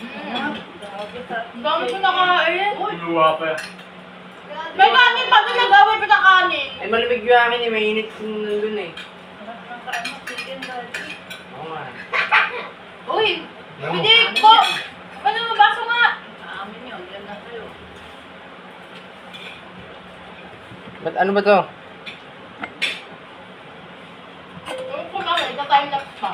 Ang dami ko nakain. Luwa pa. May kanin pa doon nag-away pa na kanin. Ay, malamig yung akin eh. Mainit nandun eh. Oo nga. Uy, hindi ko. Ano mo, baso nga. Amin yun, yan na sa'yo. Ba't ano ba to? Yung kumari, ka-time lapse pa.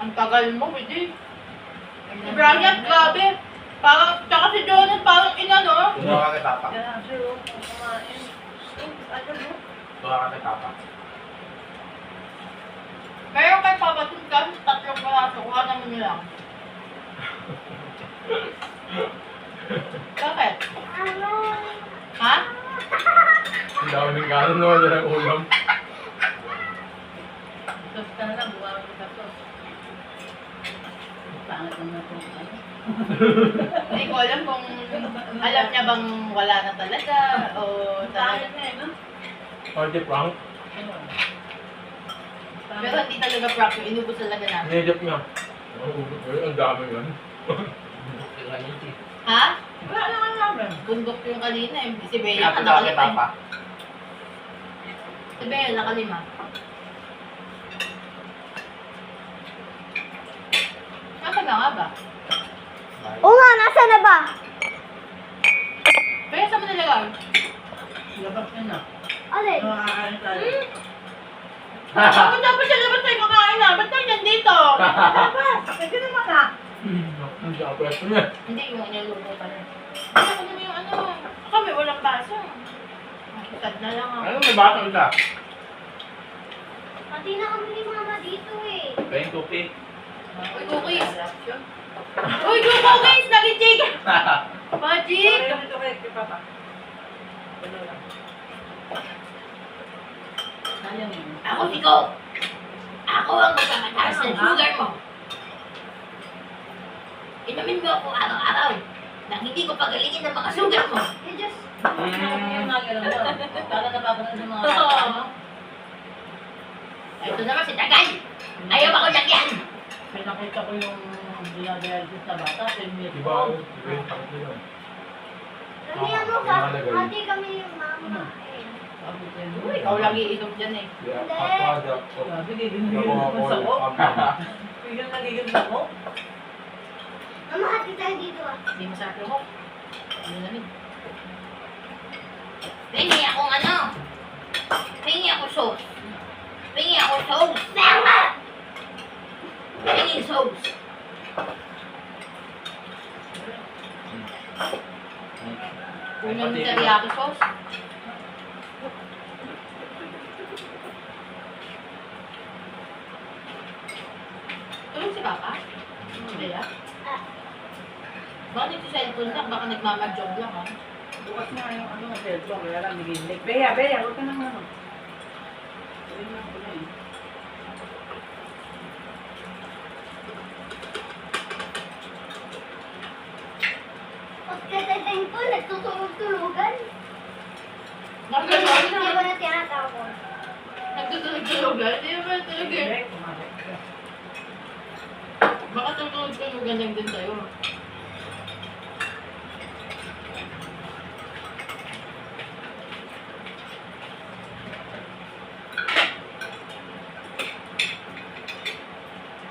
Ang tagal mo, hindi. Si Brian, grabe. Parang, tsaka si Jonathan, parang ina, no? Tuwa ka kay Papa. Yan, sa'yo, kumain. Ano mo? Tuwa ka kay Papa. Pero kay Papa Tunkan, 3 peraso, kuha naman nyo lang. Bakit? Ha? Ang dami ng kanon na wala ng ulam. Tos ka na lang, buwawin ka tos. Pangit naman ito. Hindi ko alam kung alam niya bang wala na talaga o Pangit talaga. na eh, no? Party prank. Pero hindi talaga prank yung inubos talaga namin. Nidip nga. Ang dami yan. Ha? Wala naman namin. Bundok yung kanina eh. Si Bea Kaya tuwa kay nakalima. Papa. Si Bea nakalima. Nasaan na nga ba? Oo nga, nasa na ba? Bea saan mo nilagay? Labas niya na. Alin? Nakakain tayo. Bakit dapat siya labas tayo kakain na? Ba't tayo nandito? Labas! Pwede naman ah. Ang dapat niya. Hindi, yung inuluto pa rin. Ano ko naman yung ano? Kami walang baso. Sad na lang ako. Ano may batang isa? Pati na kami ni Mama dito eh. Paying cookie. Uy, cookies! Uy, cookies! Naging chicken! Magic! Ito kay Papa. Ano lang. Ayan yun. Ako, Nico! Ako ang magpapataas ng sugar mo. Inumin mo ako araw-araw nang hindi ko pagalingin ng mga sugar mo. You just... Yung mga gano'n mo. Para napapanood ng mga Oo. ano. Ito naman si Tagay. Ayaw ako lagyan. May nakita ko yung dinadialysis na bata, 10 years Diba? old. Yung takot nila. Nandiyan mo ka. Pati kami yung Mama eh. Sabi ko yun. Uy, ikaw lang iinom dyan eh. Kaya kapag Sabi, gigil-gigil naman sa ko. Gigil na ko. Mama, hati tayo dito ah. Hindi mo sa akin ko. Ano namin? Pengi akong ano? Pengi ako sauce. Pengi ako sauce. Mama! Pengi sauce. Unang teriyaki sauce. Tulog si Papa? Hindi ah. Bakit yung cellphone lang? Baka nagmamadyog lang ah. Bukas nga yung ano, cellphone, kaya lang nagiginig. Bea, huwag ka nang ano. Sabi na ako na eh. Pagkatating ko, nagtutulog-tulugan. Nagtutulog Hindi ba na tinatawag? Nagtutulog-tulugan? Hindi ba tulog eh? Hindi, kumain ka. Baka tutulog-tulugan lang din tayo.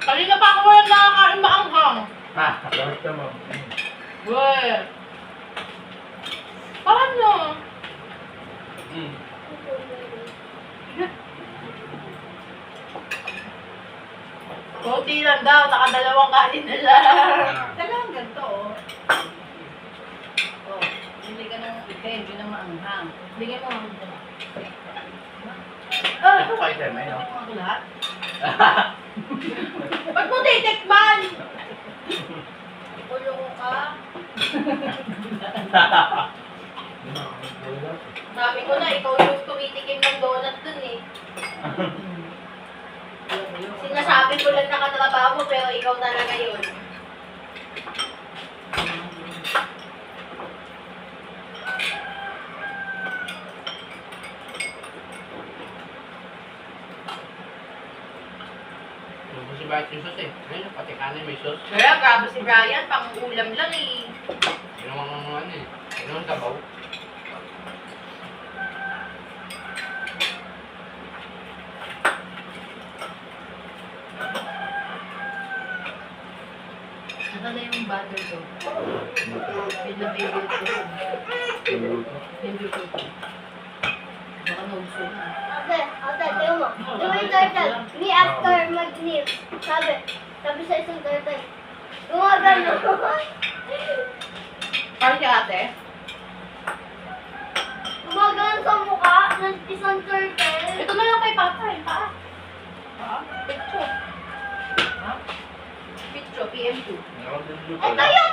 Kanina pa ako walang nakakain maanghang. Bakit ka mo? Uy! Paano? Konti lang daw, nakadalawang kanin na lang. Talagang ganito, oh. Oh, hindi ka nang ikay, hindi na maanghang. Bigyan mo ako dito. Ito kayo tayo, may no? Ako lahat? Ba't mo titikman? Ulo ko ka. Sabi ko na, ikaw yung tumitikim ng donut dun eh. Sinasabi ko lang nakatrabaho pero ikaw talaga yun. bayad yung sauce eh. Ayun, pati kanin may sauce. Kaya grabe si Brian, pang ulam lang eh. Yun ang mga ano eh. Yun ang sabaw. Ano na yung butter ko? Pinabigil ko. Hindi ko. Baka nauso na. Ate, tayo mo. Yung turtle, ni after mag-nip. Sabi sa isang turtle, gumagano. Parang si ate? Gumagano sa mukha ng isang turtle. Ito na lang kay Papa eh. Pa? Picture. Ha? Picture, PM2. Ito yung